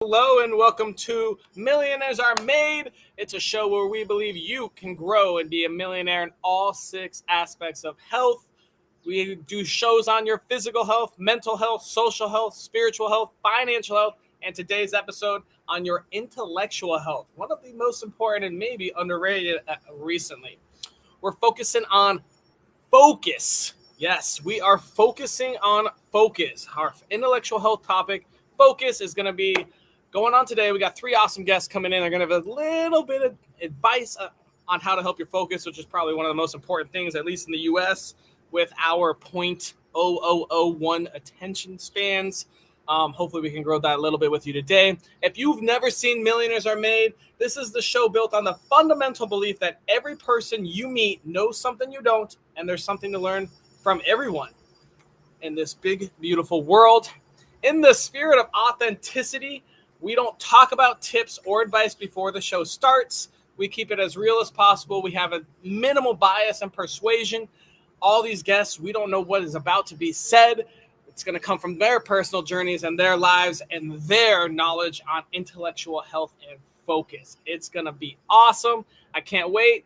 Hello and welcome to Millionaires Are Made. It's a show where we believe you can grow and be a millionaire in all 6 aspects of health. We do shows on your physical health, mental health, social health, spiritual health, financial health, and today's episode on your intellectual health. One of the most important and maybe underrated recently. We're focusing on focus. Yes, we are focusing on focus. Our intellectual health topic, focus, is going to be going on today. We got 3 awesome guests coming in. They're going to have a little bit of advice on how to help your focus, which is probably one of the most important things, at least in the U.S., with our 0.0001 attention spans. Hopefully we can grow that a little bit with you today. If you've never seen Millionaires Are Made, this is the show built on the fundamental belief that every person you meet knows something you don't, and there's something to learn from everyone in this big, beautiful world. In the spirit of authenticity, we don't talk about tips or advice before the show starts. We keep it as real as possible. We have a minimal bias and persuasion. All these guests, we don't know what is about to be said. It's going to come from their personal journeys and their lives and their knowledge on intellectual health and focus. It's going to be awesome. I can't wait.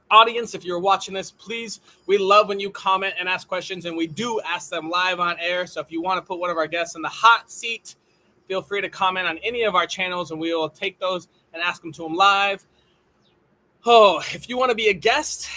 Audience, if you're watching this, please, we love when you comment and ask questions, and we do ask them live on air. So if you want to put one of our guests in the hot seat, feel free to comment on any of our channels, and we will take those and ask them to them live. Oh, if you want to be a guest,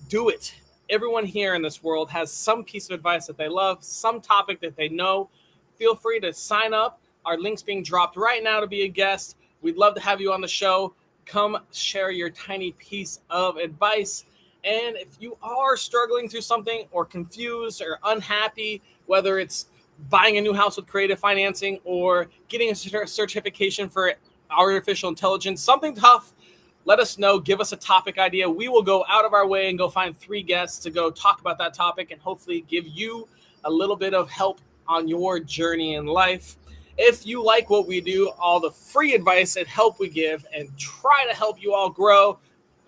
do it. Everyone here in this world has some piece of advice that they love, some topic that they know. Feel free to sign up. Our link's being dropped right now to be a guest. We'd love to have you on the show. Come share your tiny piece of advice. And if you are struggling through something or confused or unhappy, whether it's buying a new house with creative financing or getting a certification for artificial intelligence, something tough, let us know. Give us a topic idea. We will go out of our way and go find 3 guests to go talk about that topic and hopefully give you a little bit of help on your journey in life. If you like what we do, all the free advice and help we give, and try to help you all grow,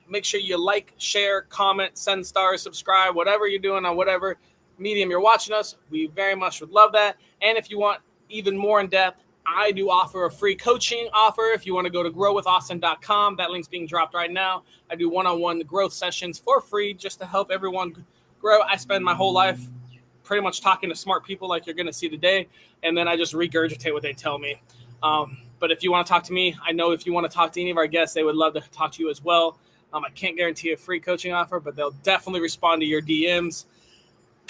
make sure you like, share, comment, send stars, subscribe, whatever you're doing on whatever medium you're watching us. We very much would love that. And if you want even more in depth, I do offer a free coaching offer. If you want to go to growwithaustin.com, that link's being dropped right now. I do one-on-one growth sessions for free just to help everyone grow. I spend my whole life pretty much talking to smart people like you're going to see today, and then I just regurgitate what they tell me. But if you want to talk to me, I know if you want to talk to any of our guests, they would love to talk to you as well. I can't guarantee a free coaching offer, but they'll definitely respond to your DMs.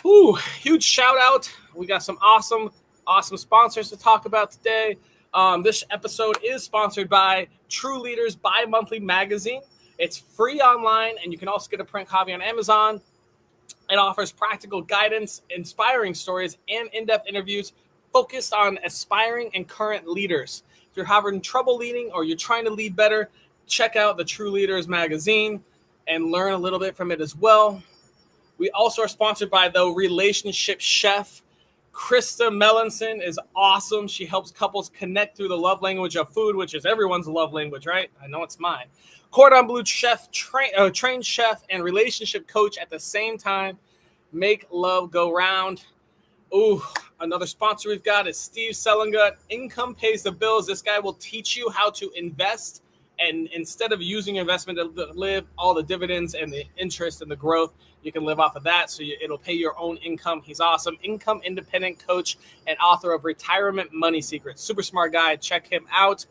Ooh, huge shout out. We got some awesome sponsors to talk about today. This episode is sponsored by True Leaders Bi-Monthly Magazine. It's free online, and you can also get a print copy on Amazon. It offers practical guidance, inspiring stories, and in-depth interviews focused on aspiring and current leaders. If you're having trouble leading or you're trying to lead better, check out the True Leaders magazine and learn a little bit from it as well. We also are sponsored by the Relationship Chef. Krista Melanson is awesome. She helps couples connect through the love language of food, which is everyone's love language, right? I know it's mine. Cordon Bleu chef, trained chef, and relationship coach at the same time. Make love go round. Ooh, another sponsor we've got is Steve Selingut. Income pays the bills. This guy will teach you how to invest, and instead of using your investment to live all the dividends and the interest and the growth, you can live off of that. So it'll pay your own income. He's awesome. Income independent coach and author of Retirement Money Secrets. Super smart guy. Check him out.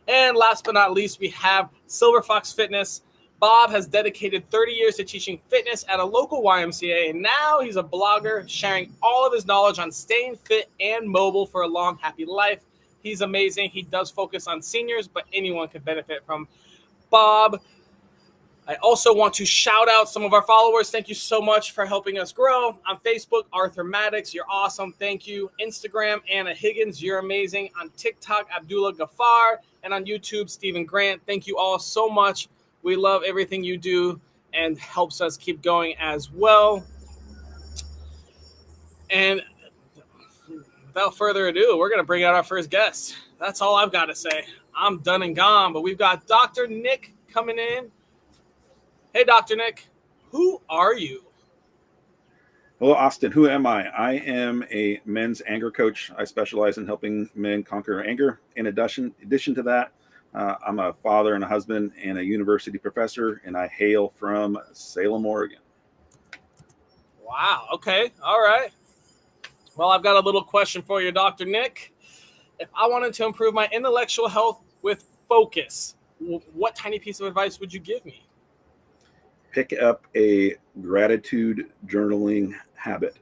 And last but not least, we have Silver Fox Fitness. Bob has dedicated 30 years to teaching fitness at a local YMCA, and now he's a blogger sharing all of his knowledge on staying fit and mobile for a long, happy life. He's amazing. He does focus on seniors, but anyone can benefit from Bob. I also want to shout out some of our followers. Thank you so much for helping us grow. On Facebook, Arthur Maddox, you're awesome. Thank you. Instagram, Anna Higgins, you're amazing. On TikTok, Abdullah Ghaffar. And on YouTube, Stephen Grant. Thank you all so much. We love everything you do and helps us keep going as well. And without further ado, we're going to bring out our first guest. That's all I've got to say. I'm done and gone, but we've got Dr. Nick coming in. Hey, Dr. Nick, who are you? Hello, Austin. Who am I? I am a men's anger coach. I specialize in helping men conquer anger. In addition to that, I'm a father and a husband and a university professor, and I hail from Salem, Oregon. Wow. Okay. All right. Well, I've got a little question for you, Dr. Nick. If I wanted to improve my intellectual health with focus, what tiny piece of advice would you give me? Pick up a gratitude journaling habit.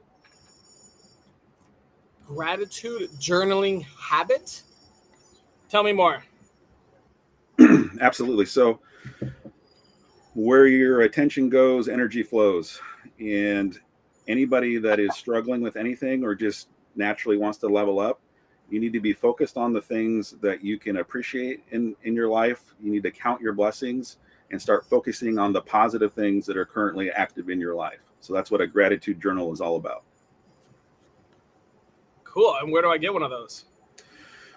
Gratitude journaling habit? Tell me more. Absolutely. So, where your attention goes, energy flows. And anybody that is struggling with anything or just naturally wants to level up, you need to be focused on the things that you can appreciate in your life. You need to count your blessings and start focusing on the positive things that are currently active in your life. So that's what a gratitude journal is all about. Cool. And where do I get one of those?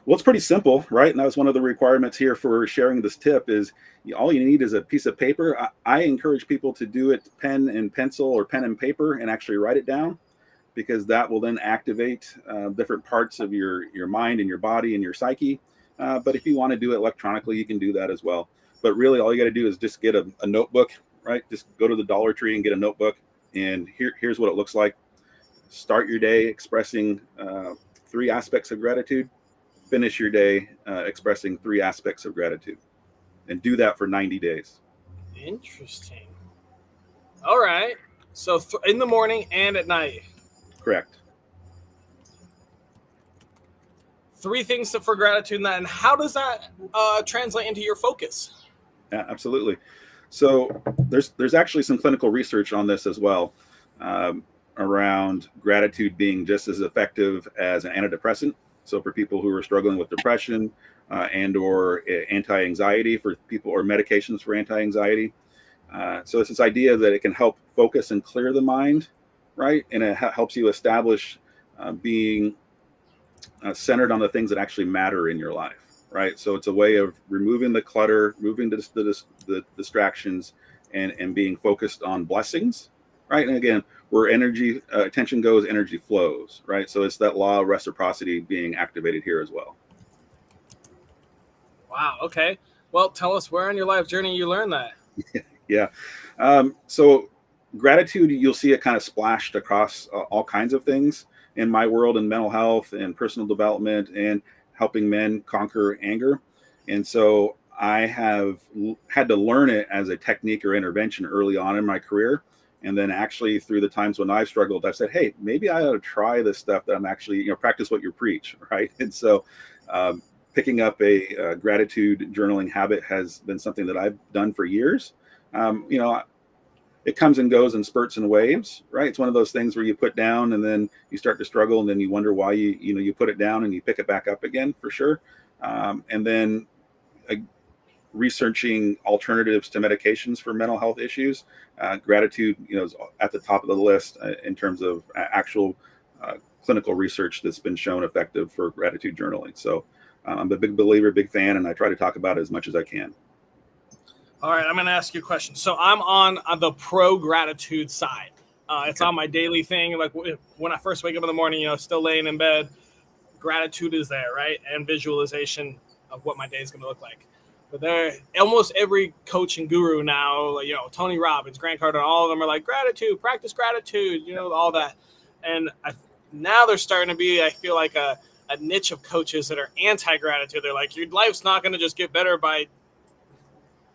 Well, it's pretty simple, right? And that was one of the requirements here for sharing this tip is all you need is a piece of paper. I encourage people to do it pen and pencil or pen and paper and actually write it down, because that will then activate different parts of your mind and your body and your psyche. But if you want to do it electronically, you can do that as well. But really, all you got to do is just get a notebook, right? Just go to the Dollar Tree and get a notebook. And here's what it looks like. Start your day expressing 3 aspects of gratitude. Finish your day expressing 3 aspects of gratitude. And do that for 90 days. Interesting. All right. So in the morning and at night. Correct. 3 things for gratitude in that. And how does that translate into your focus? Yeah, absolutely. So there's actually some clinical research on this as well, around gratitude being just as effective as an antidepressant. So for people who are struggling with depression and or anti-anxiety, for people, or medications for anti-anxiety. So it's this idea that it can help focus and clear the mind, right? And it helps you establish being centered on the things that actually matter in your life, right? So it's a way of removing the clutter, moving the distractions, and being focused on blessings, right? And again, where attention goes, energy flows, right? So it's that law of reciprocity being activated here as well. Wow. Okay. Well, tell us where on your life journey you learned that. Yeah. So gratitude, you'll see it kind of splashed across all kinds of things in my world, in mental health and personal development and helping men conquer anger. And so I have had to learn it as a technique or intervention early on in my career. And then actually through the times when I've struggled, I've said, hey, maybe I ought to try this stuff that I'm actually, practice what you preach, right? And so picking up a gratitude journaling habit has been something that I've done for years. It comes and goes in spurts and waves, right? It's one of those things where you put down and then you start to struggle, and then you wonder why you put it down and you pick it back up again, for sure. And then researching alternatives to medications for mental health issues. Gratitude, is at the top of the list in terms of actual clinical research that's been shown effective for gratitude journaling. So I'm a big believer, big fan, and I try to talk about it as much as I can. All right, I'm going to ask you a question. So I'm on the pro gratitude side. It's on my daily thing. Like when I first wake up in the morning, still laying in bed, gratitude is there, right? And visualization of what my day is going to look like. But almost every coach and guru now, Tony Robbins, Grant Cardone, all of them are like, gratitude, practice gratitude, all that. And now there's starting to be, I feel like, a niche of coaches that are anti-gratitude. They're like, your life's not going to just get better by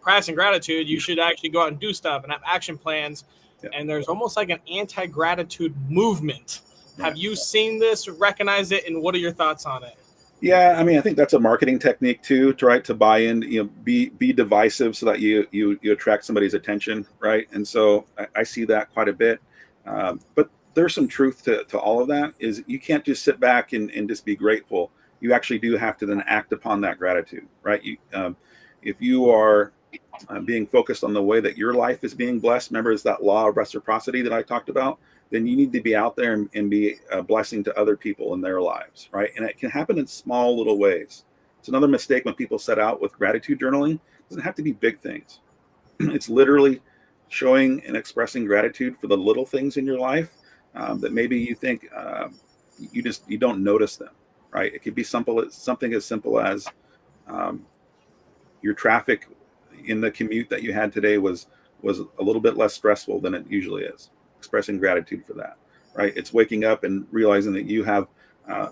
practicing gratitude. You should actually go out and do stuff and have action plans. Yeah. And there's almost like an anti-gratitude movement. Yeah. Have you seen this, recognized it, and what are your thoughts on it? Yeah, I mean, I think that's a marketing technique too, to right to buy in, be divisive so that you attract somebody's attention, right? And so I see that quite a bit. But there's some truth to all of that. Is you can't just sit back and just be grateful. You actually do have to then act upon that gratitude, right? If you are being focused on the way that your life is being blessed, remember, it's that law of reciprocity that I talked about, then you need to be out there and be a blessing to other people in their lives, right? And it can happen in small little ways. It's another mistake when people set out with gratitude journaling. It doesn't have to be big things. It's literally showing and expressing gratitude for the little things in your life. that maybe you think you don't notice them, right? It could be something as simple as um, your traffic in the commute that you had today was a little bit less stressful than it usually is. Expressing gratitude for that, right? It's waking up and realizing that you have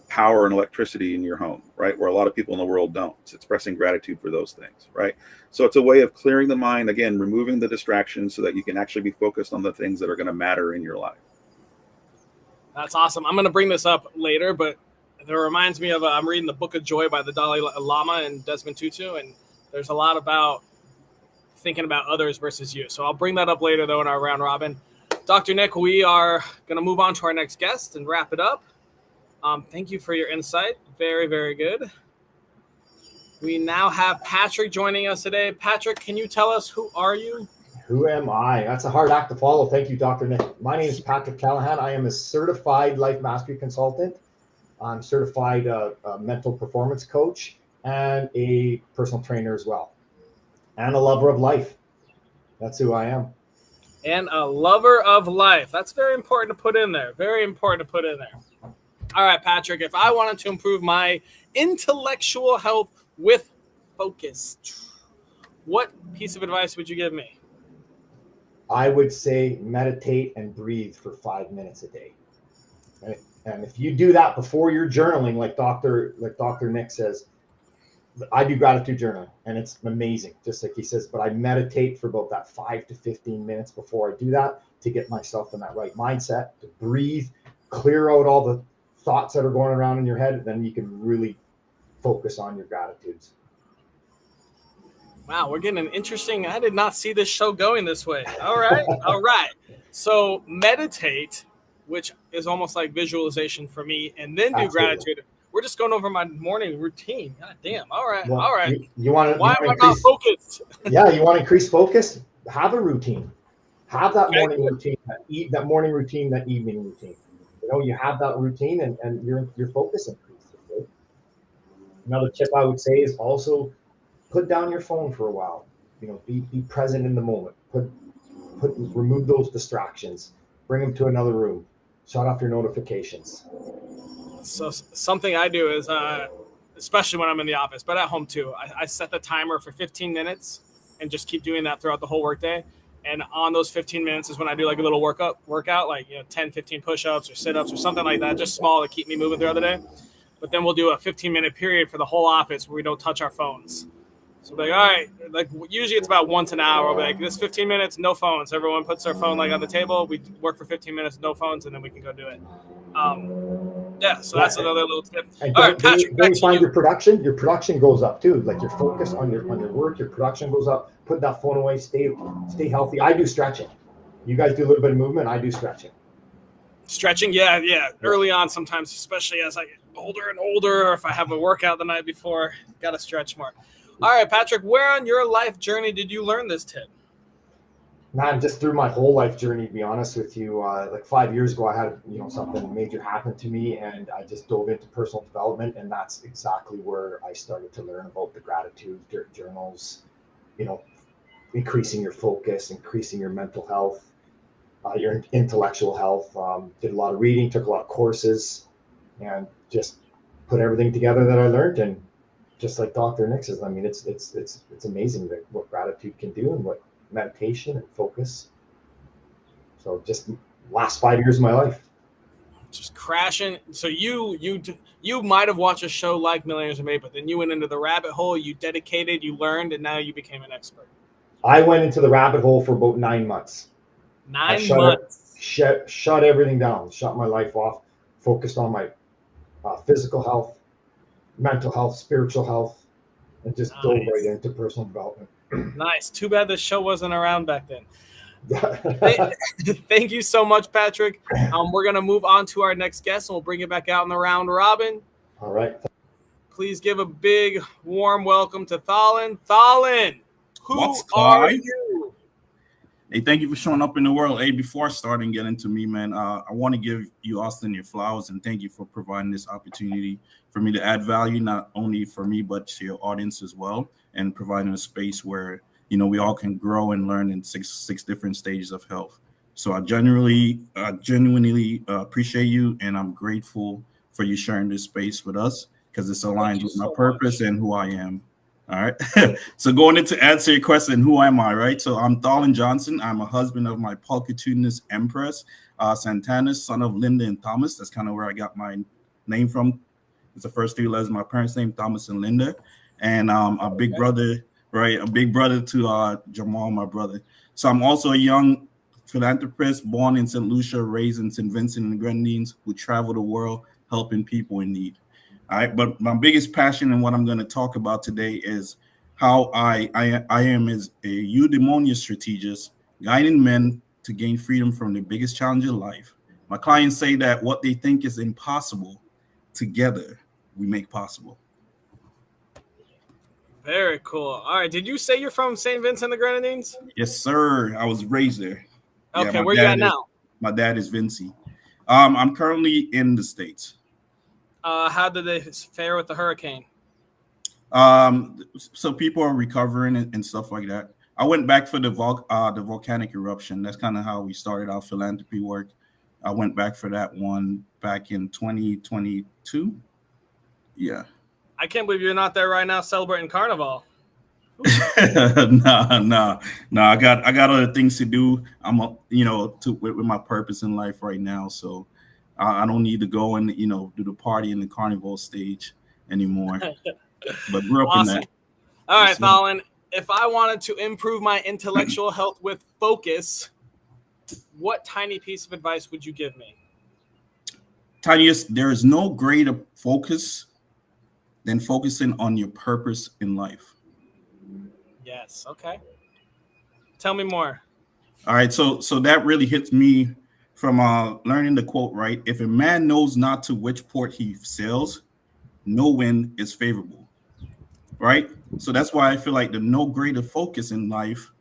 power and electricity in your home, right? Where a lot of people in the world don't. It's expressing gratitude for those things, right? So it's a way of clearing the mind, again, removing the distractions so that you can actually be focused on the things that are going to matter in your life. That's awesome. I'm going to bring this up later, but it reminds me of I'm reading the Book of Joy by the Dalai Lama and Desmond Tutu, and there's a lot about thinking about others versus you. So I'll bring that up later, though, in our round robin. Dr. Nick, we are going to move on to our next guest and wrap it up. Thank you for your insight. Very, very good. We now have Patrick joining us today. Patrick, can you tell us who are you? Who am I? That's a hard act to follow. Thank you, Dr. Nick. My name is Patrick Callahan. I am a certified life mastery consultant. I'm certified mental performance coach and a personal trainer as well, and a lover of life. That's who I am. And a lover of life. That's very important to put in there. Very important to put in there. All right, Patrick, if I wanted to improve my intellectual health with focus, what piece of advice would you give me? I would say meditate and breathe for 5 minutes a day. Right? And if you do that before you're journaling, like Dr. Nick says, I do gratitude journaling and it's amazing, just like he says, but I meditate for about that 5 to 15 minutes before I do that to get myself in that right mindset, to breathe, clear out all the thoughts that are going around in your head, then you can really focus on your gratitudes. Wow, we're getting an interesting. I did not see this show going this way. All right. All right. So meditate, which is almost like visualization for me, and then do Absolutely. gratitude. We're just going over my morning routine. God damn. All right. Well, all right. You want Why am I not focused? Yeah, you want to increase focus? Have a routine. Have that Okay, morning good. routine, that morning routine, that evening routine. You know, you have that routine and your focus increases. Right? Another tip I would say is also put down your phone for a while. You know, be present in the moment. Remove those distractions. Bring them to another room. Shut off your notifications. So something I do is, especially when I'm in the office, but at home too, I set the timer for 15 minutes and just keep doing that throughout the whole workday. And on those 15 minutes is when I do like a little workout, like 10, 15 push-ups or sit-ups or something like that, just small to keep me moving throughout the day. But then we'll do a 15-minute period for the whole office where we don't touch our phones. So we'll be like, all right, like usually it's about once an hour. We'll be like, this 15 minutes, no phones. Everyone puts their phone like on the table. We work for 15 minutes, no phones, and then we can go do it. Yeah, so that's another little tip. And All right, Patrick, don't you find your production goes up too. Like your focus on your work, your production goes up. Put that phone away. Stay healthy. I do stretching. You guys do a little bit of movement. I do stretching. Stretching, yeah. Early on, sometimes, especially as I get older and older, or if I have a workout the night before, got to stretch more. All right, Patrick, where on your life journey did you learn this tip? Man, just through my whole life journey, to be honest with you, like 5 years ago, I had something major happen to me, and I just dove into personal development, and that's exactly where I started to learn about the gratitude journals, increasing your focus, increasing your mental health, your intellectual health. Did a lot of reading, took a lot of courses, and just put everything together that I learned. And just like Dr. Nick says, I mean, it's amazing what gratitude can do and what meditation and focus. So just last 5 years of my life. Just crashing. So you might have watched a show like Millionaires Are Made, but then you went into the rabbit hole, you dedicated, you learned, and now you became an expert. I went into the rabbit hole for about 9 months. 9 months. Shut everything down, shut my life off, focused on my physical health, mental health, spiritual health, and just dove right into personal development. Nice. Too bad this show wasn't around back then. Thank you so much, Patrick. We're going to move on to our next guest, and we'll bring it back out in the round robin. All right. Please give a big, warm welcome to Thalin. Thalin, who are you? Hey, thank you for showing up in the world. Hey, before starting getting into me, man, I want to give you, Austin, your flowers, and thank you for providing this opportunity for me to add value, not only for me, but to your audience as well, and providing a space where, we all can grow and learn in six different stages of health. So I genuinely appreciate you, and I'm grateful for you sharing this space with us because this aligns with my purpose and who I am. All right. So going into answer your question, who am I, right? So I'm Thalin Johnson. I'm a husband of my pulchritudinous empress, Santana, son of Linda and Thomas. That's kind of where I got my name from. It's the first three letters of my parents' name, Thomas and Linda. And a big brother, right? A big brother to Jamal, my brother. So I'm also a young philanthropist born in St. Lucia, raised in St. Vincent and the Grenadines, who travel the world helping people in need. All right, but my biggest passion and what I'm going to talk about today is how I am as a eudaimonia strategist, guiding men to gain freedom from the biggest challenge of life. My clients say that what they think is impossible, together we make possible. Very cool. All right. Did you say you're from St. Vincent and the Grenadines? Yes, sir. I was raised there. Okay, where you at now? My dad is Vinci. I'm currently in the States. How did they fare with the hurricane? So people are recovering and stuff like that. I went back for the volcanic eruption. That's kind of how we started our philanthropy work. I went back for that one back in 2022. Yeah. I can't believe you're not there right now celebrating Carnival. Nah. I got other things to do. I'm with my purpose in life right now. So I don't need to go and do the party in the carnival stage anymore. But grew up awesome. in that. All right, Thalin. If I wanted to improve my intellectual health with focus, what tiny piece of advice would you give me? Tiniest, there is no greater focus than focusing on your purpose in life. Yes. Okay. Tell me more. All right. So that really hits me from learning the quote, right? If a man knows not to which port he sails, no wind is favorable. Right. So that's why I feel like the no greater focus in life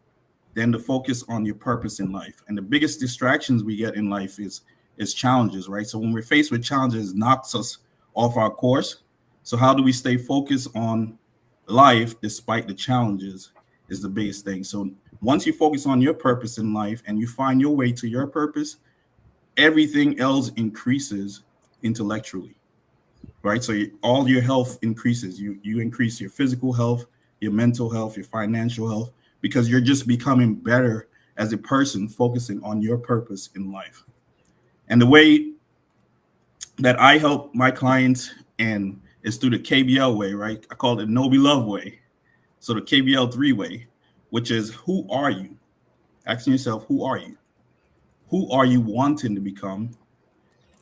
than the focus on your purpose in life. And the biggest distractions we get in life is challenges, right? So when we're faced with challenges, it knocks us off our course. So how do we stay focused on life despite the challenges is the biggest thing. So once you focus on your purpose in life and you find your way to your purpose, everything else increases intellectually, right? So all your health increases. You increase your physical health, your mental health, your financial health, because you're just becoming better as a person focusing on your purpose in life. And the way that I help my clients and is through the KBL way, right? I call it Know Be Love way. So the KBL 3-way, which is who are you? Asking yourself, who are you? Who are you wanting to become?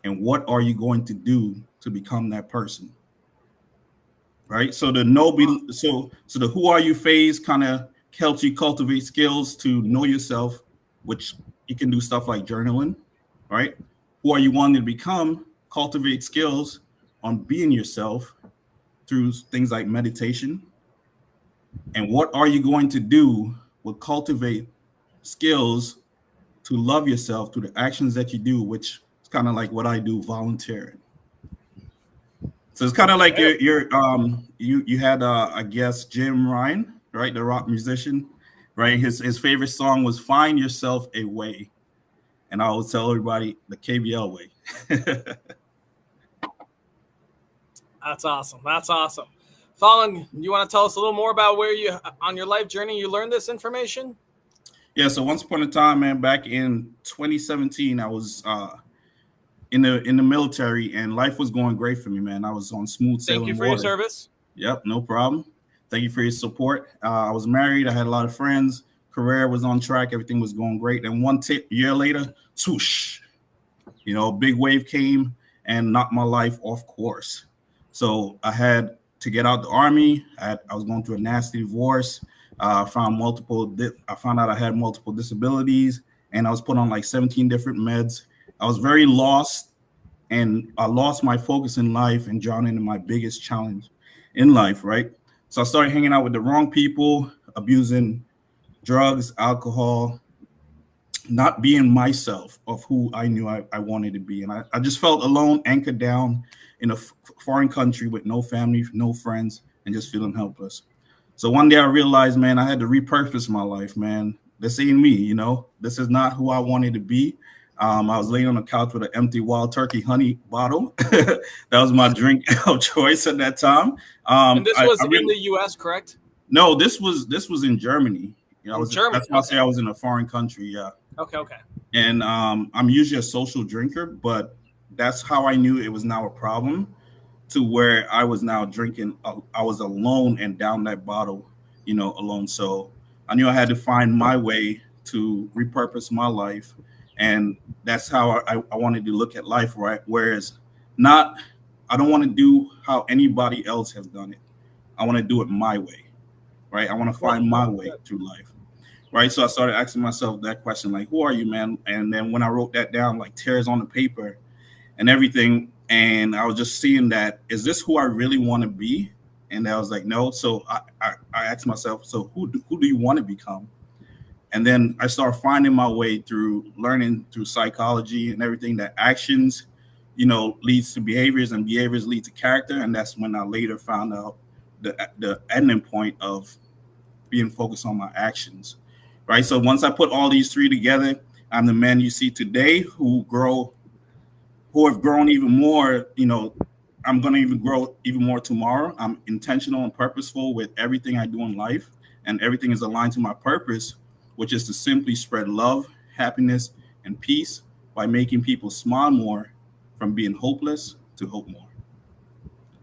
And what are you going to do to become that person? Right? So the so the who are you phase kind of helps you cultivate skills to know yourself, which you can do stuff like journaling, right? Who are you wanting to become? Cultivate skills on being yourself through things like meditation. And what are you going to do will cultivate skills to love yourself through the actions that you do, which is kind of like what I do, volunteering. So it's kind of like you had I guess Jim Ryan, right, the rock musician, right? His favorite song was "Find Yourself a Way," and I always tell everybody the KBL way. That's awesome. That's awesome. Thalin, you want to tell us a little more about where you on your life journey you learned this information? Yeah. So once upon a time, man, back in 2017, I was in the military, and life was going great for me, man. I was on smooth sailing. Thank you for your service. Yep, no problem. Thank you for your support. I was married. I had a lot of friends. Career was on track. Everything was going great. And year later, swoosh, big wave came and knocked my life off course. So I had to get out the Army. I was going through a nasty divorce. I found out I had multiple disabilities, and I was put on like 17 different meds. I was very lost, and I lost my focus in life and drowned into my biggest challenge in life, right? So I started hanging out with the wrong people, abusing drugs, alcohol, not being myself of who I knew I wanted to be. And I just felt alone, anchored down in a foreign country with no family, no friends, and just feeling helpless. So one day I realized, man, I had to repurpose my life, man. this ain't me, you know, this is not who I wanted to be. I was laying on the couch with an empty Wild Turkey honey bottle. That was my drink of choice at that time. And this was I really, in the U.S., correct? no, this was in Germany. You know, In Germany. that's why Okay. I say I was in a foreign country. Yeah. Okay. And I'm usually a social drinker, but that's how I knew it was now a problem, to where I was now drinking. I was alone and down that bottle, you know, alone. So I knew I had to find my way to repurpose my life. And that's how I wanted to look at life, right? Whereas I don't want to do how anybody else has done it. I want to do it my way, right? I want to find my way through life. Right. So I started asking myself that question, like, who are you, man? And then when I wrote that down, like tears on the paper and everything, and I was just seeing that, is this who I really want to be? And I was like, no. So I asked myself, so who do you want to become? And then I started finding my way through learning through psychology and everything, that actions, you know, leads to behaviors and behaviors lead to character. And that's when I later found out the ending point of being focused on my actions. Right. So once I put all these three together, I'm the man you see today who have grown even more. You know, I'm going to even grow even more tomorrow. I'm intentional and purposeful with everything I do in life, and everything is aligned to my purpose, which is to simply spread love, happiness, and peace by making people smile more, from being hopeless to hope more.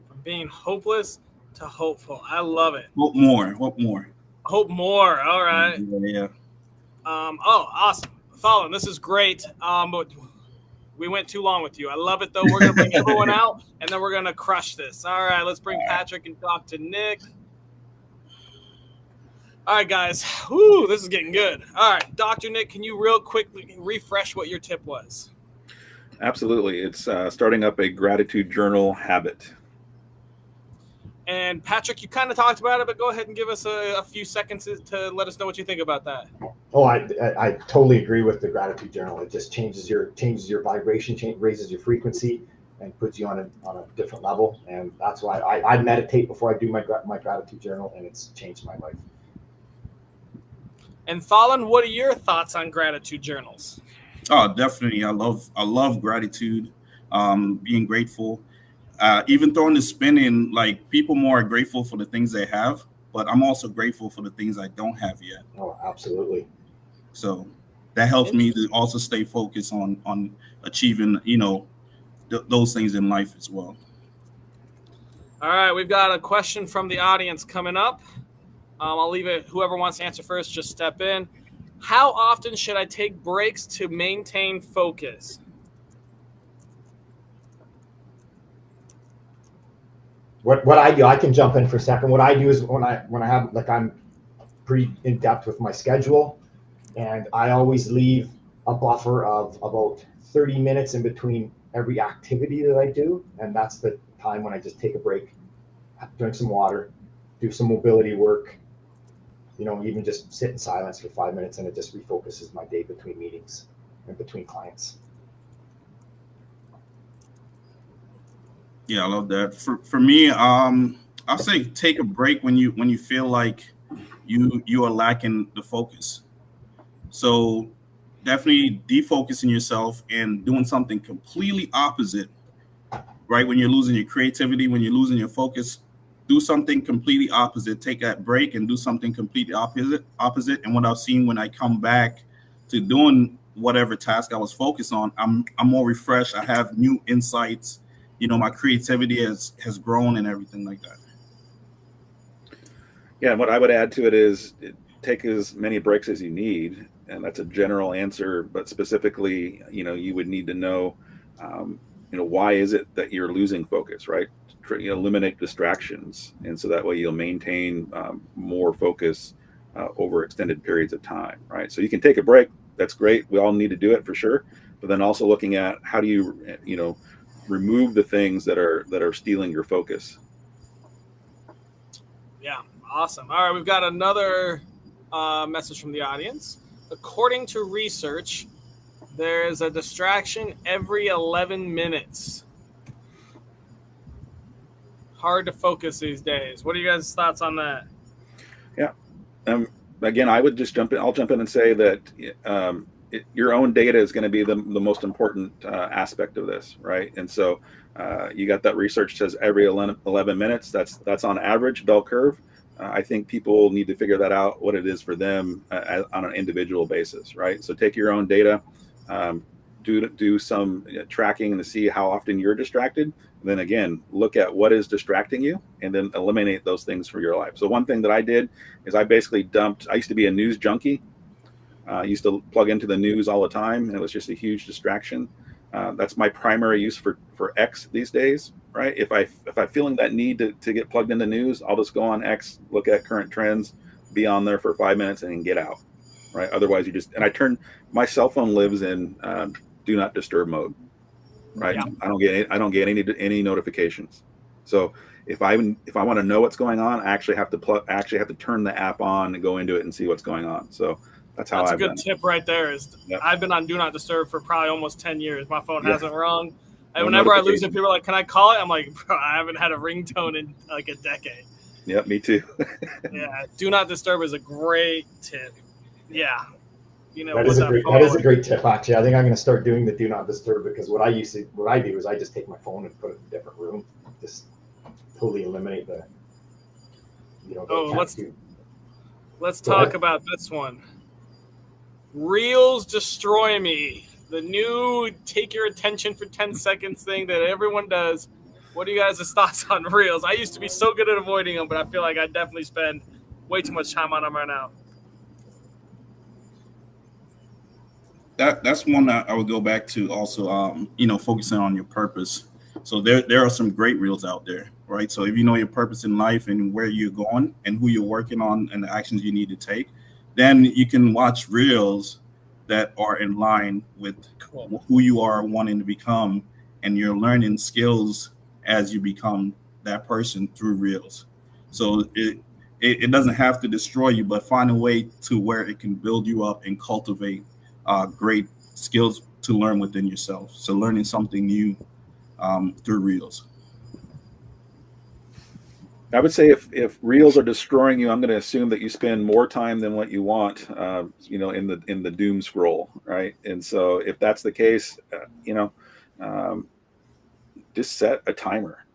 From being hopeless to hopeful. I love it. Hope more. Hope more. Hope more. All right. Yeah. Awesome. Fallon, this is great. But we went too long with you. I love it, though. We're going to bring everyone out, and then we're going to crush this. All right, let's bring Patrick and Dr. Nick. All right, guys. Woo, this is getting good. All right, Dr. Nick, can you real quickly refresh what your tip was? Absolutely. It's starting up a gratitude journal habit. And Patrick, you kind of talked about it, but go ahead and give us a few seconds to let us know what you think about that. Oh, I totally agree with the gratitude journal. It just changes your vibration, raises your frequency, and puts you on a different level. And that's why I meditate before I do my gratitude journal, and it's changed my life. And Fallon, what are your thoughts on gratitude journals? Oh, definitely. I love gratitude, being grateful. Even throwing the spin in, like, people more are grateful for the things they have, but I'm also grateful for the things I don't have yet. Oh, absolutely. So that helps me to also stay focused on achieving, you know, those things in life as well. All right, we've got a question from the audience coming up. I'll leave it. Whoever wants to answer first, just step in. How often should I take breaks to maintain focus? What I do, I can jump in for a second. What I do is when I have, like, I'm pretty in depth with my schedule, and I always leave a buffer of about 30 minutes in between every activity that I do, and that's the time when I just take a break, drink some water, do some mobility work, you know, even just sit in silence for 5 minutes, and it just refocuses my day between meetings and between clients. Yeah, I love that. For me, I'll say take a break when you feel like you are lacking the focus. So definitely defocusing yourself and doing something completely opposite, right? When you're losing your creativity, when you're losing your focus, do something completely opposite. Take that break and do something completely opposite. And what I've seen when I come back to doing whatever task I was focused on, I'm more refreshed. I have new insights. You know, my creativity has grown and everything like that. Yeah, and what I would add to it is take as many breaks as you need, and that's a general answer. But specifically, you know, you would need to know, why is it that you're losing focus, right? Eliminate distractions, and so that way you'll maintain more focus over extended periods of time, right? So you can take a break. That's great. We all need to do it for sure. But then also looking at how do you, remove the things that are stealing your focus. Yeah, awesome. All right, we've got another message from the audience. According to research, there is a distraction every 11 minutes. Hard to focus these days. What are you guys' thoughts on that? Yeah. again, I would just jump in. I'll jump in and say that your own data is going to be the most important aspect of this, right? And so you got that research says every 11 minutes. That's on average bell curve. I think people need to figure that out, what it is for them on an individual basis, right? So take your own data, do some tracking to see how often you're distracted. Then again, look at what is distracting you and then eliminate those things from your life. So one thing that I did is I basically I used to be a news junkie. I used to plug into the news all the time, and it was just a huge distraction. That's my primary use for X these days, right? If I'm feeling that need to get plugged into news, I'll just go on X, look at current trends, be on there for 5 minutes, and then get out, right? Otherwise, my cell phone lives in do not disturb mode, right? Yeah. I don't get any notifications. So if I want to know what's going on, I actually have to turn the app on and go into it and see what's going on. So that's how That's a I've good done it. tip right there. Yep. I've been on Do Not Disturb for probably almost 10 years. My phone hasn't rung. And No whenever I lose it, notification. people are like, "Can I call it?" I'm like, "Bro, I haven't had a ringtone in like a decade." Yep, me too. Yeah, Do Not Disturb is a great tip. Yeah, that is a great tip. Actually, I think I'm going to start doing the Do Not Disturb, because what I do is I just take my phone and put it in a different room, just totally eliminate the. Let's talk about this one. Reels destroy me. The new take your attention for 10 seconds thing that everyone does. What are you guys' thoughts on Reels? I used to be so good at avoiding them, but I feel like I definitely spend way too much time on them right now. That's one that I would go back to also, focusing on your purpose. So there are some great reels out there, right? So if you know your purpose in life and where you're going and who you're working on and the actions you need to take, then you can watch reels that are in line with who you are wanting to become, and you're learning skills as you become that person through reels. So it doesn't have to destroy you, but find a way to where it can build you up and cultivate great skills to learn within yourself. So learning something new through reels. I would say if reels are destroying you, I'm going to assume that you spend more time than what you want, in the doom scroll, right? And so if that's the case, just set a timer,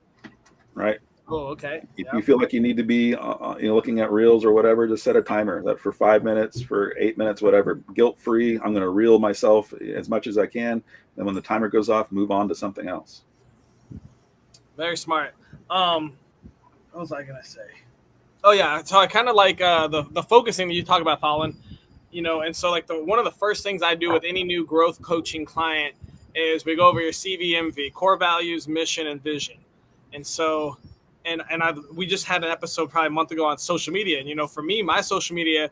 right? Oh, okay. If you feel like you need to be, looking at reels or whatever, just set a timer that for 5 minutes, for 8 minutes, whatever, guilt-free. I'm going to reel myself as much as I can. Then when the timer goes off, move on to something else. Very smart. What was I gonna say? Oh yeah, so I kind of like the focusing that you talk about, Colin. And so like one of the first things I do with any new growth coaching client is we go over your CVMV, core values, mission, and vision. And so, we just had an episode probably a month ago on social media. And for me, my social media,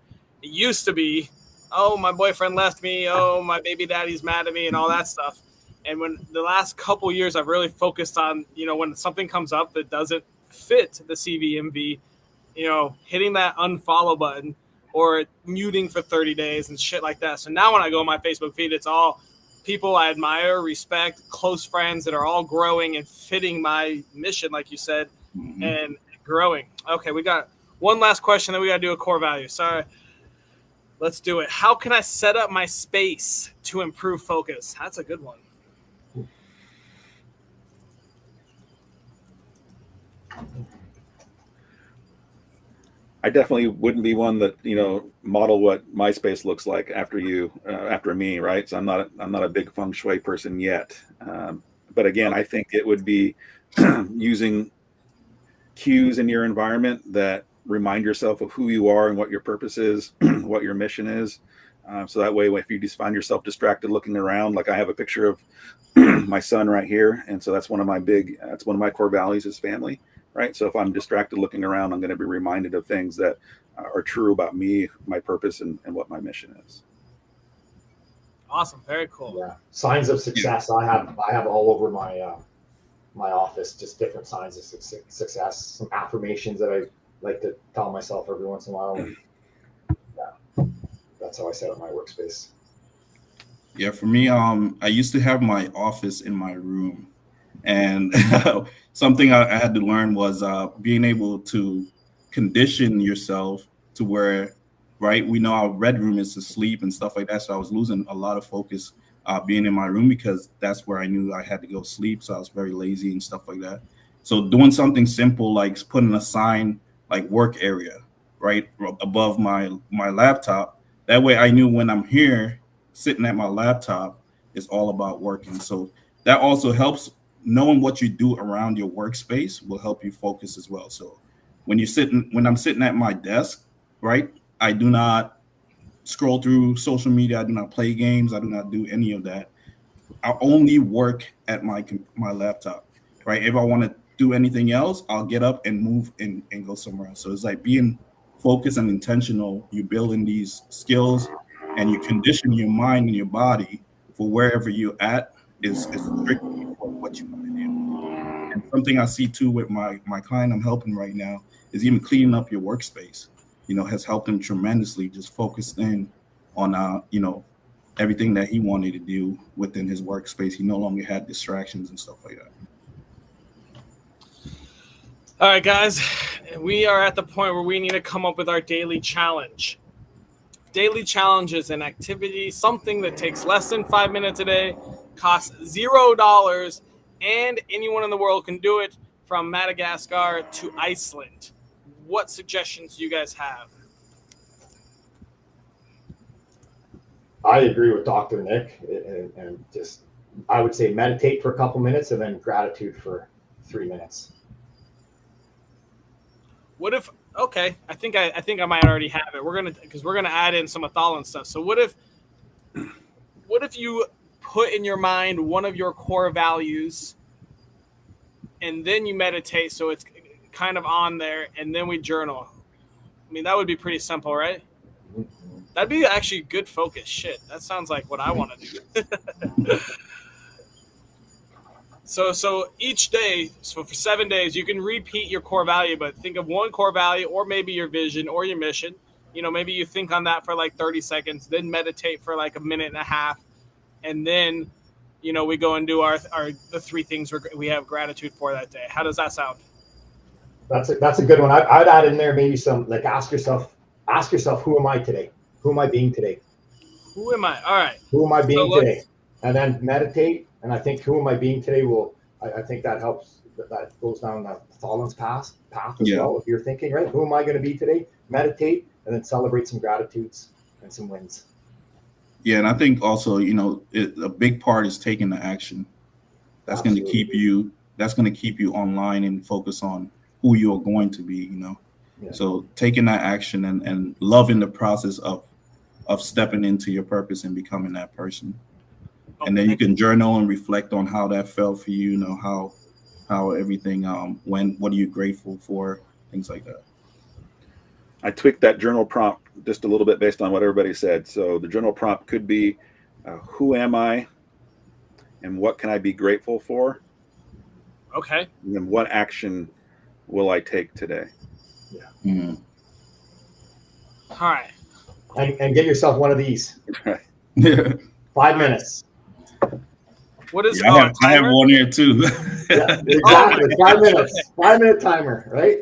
it used to be, oh, my boyfriend left me, oh, my baby daddy's mad at me, and all that stuff. And when the last couple years, I've really focused on, when something comes up that doesn't fit the CVMV, hitting that unfollow button or muting for 30 days and shit like that. So now when I go on my Facebook feed, it's all people I admire, respect, close friends that are all growing and fitting my mission, like you said, and growing. Okay, we got one last question, then we got to do a core value. Sorry. Let's do it. How can I set up my space to improve focus? That's a good one. I definitely wouldn't be one that model what my space looks like after me, right? So I'm not a big feng shui person yet, but again, I think it would be using cues in your environment that remind yourself of who you are and what your purpose is, what your mission is. So that way, if you just find yourself distracted looking around, like I have a picture of my son right here, and so that's one of my core values is family. Right. So if I'm distracted looking around, I'm going to be reminded of things that are true about me, my purpose, and what my mission is. Awesome. Very cool. Yeah. Signs of success. I have all over my my office, just different signs of success, some affirmations that I like to tell myself every once in a while. Yeah. That's how I set up my workspace. Yeah. For me, I used to have my office in my room. And something I had to learn was being able to condition yourself to where right? We know our red room is to sleep and stuff like that. So I was losing a lot of focus being in my room because that's where I knew I had to go sleep. So I was very lazy and stuff like that. So doing something simple like putting a sign like work area right above my laptop. That way I knew when I'm here sitting at my laptop, it's all about working. So that also helps. Knowing what you do around your workspace will help you focus as well. So when I'm sitting at my desk, right, I do not scroll through social media. I do not play games. I do not do any of that. I only work at my laptop, right? If I want to do anything else, I'll get up and move and go somewhere else. So it's like being focused and intentional. You're building these skills and you condition your mind and your body for wherever you're at is strictly for what you want to do. And something I see too with my client I'm helping right now is even cleaning up your workspace, has helped him tremendously, just focused in on, everything that he wanted to do within his workspace. He no longer had distractions and stuff like that. All right, guys, we are at the point where we need to come up with our daily challenge. Daily challenge is an activity, something that takes less than 5 minutes a day, costs $0, and anyone in the world can do it, from Madagascar to Iceland. What suggestions do you guys have? I agree with Dr. Nick, and just I would say meditate for a couple minutes and then gratitude for 3 minutes. What if? Okay, I think I might already have it. We're gonna add in some Athalan stuff. So what if you put in your mind one of your core values, and then you meditate, so it's kind of on there, and then we journal. I mean, that would be pretty simple, right? That'd be actually good focus. Shit, that sounds like what I want to do. So each day, so for 7 days, you can repeat your core value, but think of one core value, or maybe your vision or your mission. Maybe you think on that for like 30 seconds, then meditate for like a minute and a half, and then, we go and do the 3 things we have gratitude for that day. How does that sound? That's a good one. I'd add in there maybe some, like, ask yourself, who am I today? Who am I being today? Who am I? All right. Who am I being today? And then meditate. And I think who am I being today I think that helps. That goes down the Thalan's path as well. If you're thinking, right, who am I going to be today? Meditate and then celebrate some gratitudes and some wins. Yeah, and I think also, a big part is taking the action. That's going to keep you. That's going to keep you online and focus on who you're going to be. Yeah. So taking that action and loving the process of stepping into your purpose and becoming that person. Okay. And then you can journal and reflect on how that felt for you. How everything went. What are you grateful for? Things like that. I tweaked that journal prompt just a little bit based on what everybody said. So the journal prompt could be, who am I and what can I be grateful for? Okay. And then what action will I take today? Yeah. Mm. All right. And get yourself one of these. Yeah. 5 minutes. What is I have one here too. Yeah, exactly. 5 minutes. Okay. 5 minute timer, right?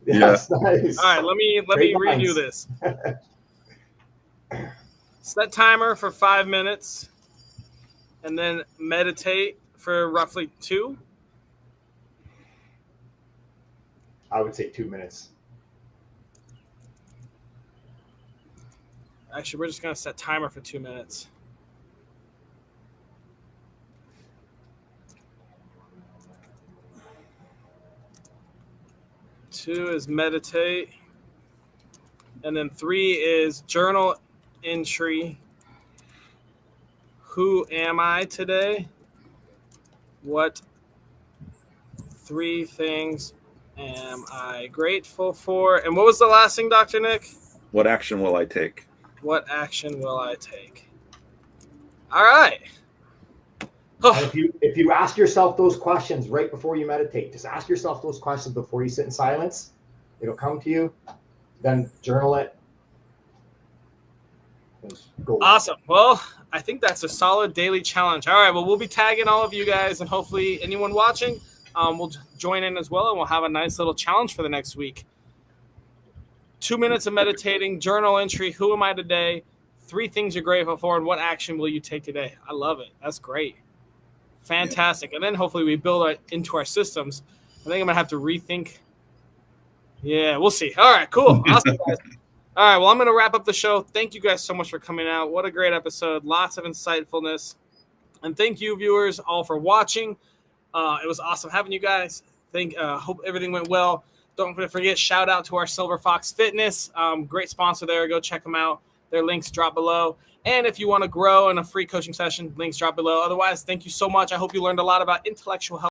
Yeah. That's nice. All right, let me redo this. Set timer for 5 minutes, and then meditate for roughly 2. I would say 2 minutes. Actually, we're just gonna set timer for 2 minutes. Two is meditate, and then 3 is journal entry. Who am I today? What 3 things am I grateful for? And what was the last thing, Dr. Nick? What action will I take? What action will I take? All right. And if you ask yourself those questions right before you meditate, just ask yourself those questions before you sit in silence. It'll come to you. Then journal it. Go. Awesome. Well, I think that's a solid daily challenge. All right. Well, we'll be tagging all of you guys, and hopefully anyone watching will join in as well, and we'll have a nice little challenge for the next week. 2 minutes of meditating, journal entry, who am I today, 3 things you're grateful for, and what action will you take today. I love it. That's great. Fantastic. And then hopefully we build it into our systems. I think I'm going to have to rethink. Yeah, we'll see. All right, cool. Awesome, guys. All right, well, I'm going to wrap up the show. Thank you guys so much for coming out. What a great episode. Lots of insightfulness. And thank you, viewers, all for watching. It was awesome having you guys. Hope everything went well. Don't forget, shout out to our Silver Fox Fitness. Great sponsor there. Go check them out. Their links drop below. And if you want to grow in a free coaching session, links drop below. Otherwise, thank you so much. I hope you learned a lot about intellectual health.